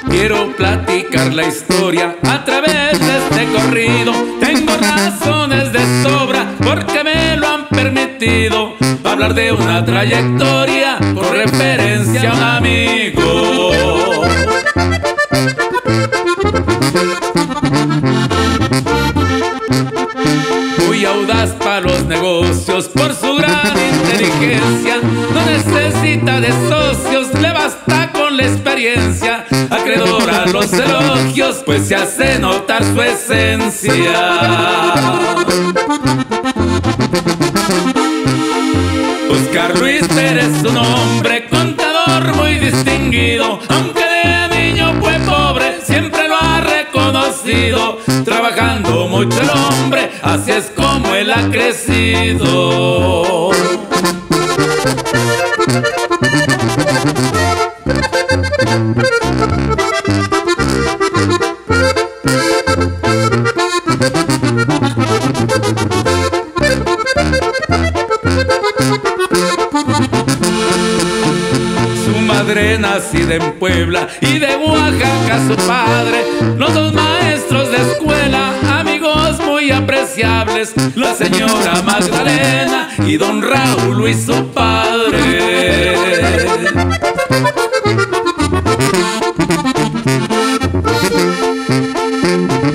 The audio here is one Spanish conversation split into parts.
Quiero platicar la historia a través de este corrido. Tengo razones de sobra porque me lo han permitido. Hablar de una trayectoria con referencia a un amigo. Muy audaz para los negocios por su gran inteligencia. No necesita de socios, le basta con la experiencia. Acreedor a los elogios, pues se hace notar su esencia. Oscar Luis Pérez, un hombre contador muy distinguido. Aunque de niño fue pobre, siempre lo ha reconocido. Trabajando mucho el hombre, así es como él ha crecido. Su madre nacida en Puebla y de Oaxaca su padre, los dos maestros de escuela, amigos muy apreciables, la señora Magdalena y don Raúl Luis su padre.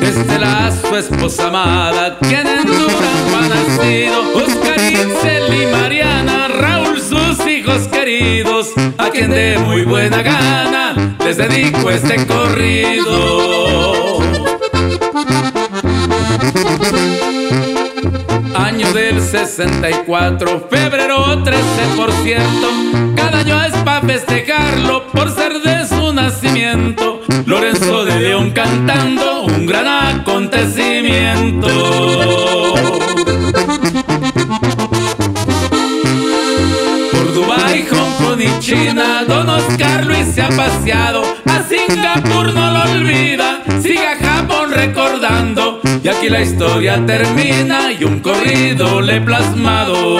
Estela, su esposa amada, quien en Durango ha nacido, Oscarín, Celi y Mariana, Raúl sus hijos queridos, a quien de muy buena gana les dedico este corrido. Año del 64, febrero 13 por cierto, cada año es pa' festejarlo por ser de su nacimiento. Lorenzo de León cantando, un gran acontecimiento. Por Dubái, Hong Kong y China, don Oscar Luis se ha paseado. A Singapur no lo olvida, sigue a Japón recordando. Y aquí la historia termina y un corrido le he plasmado.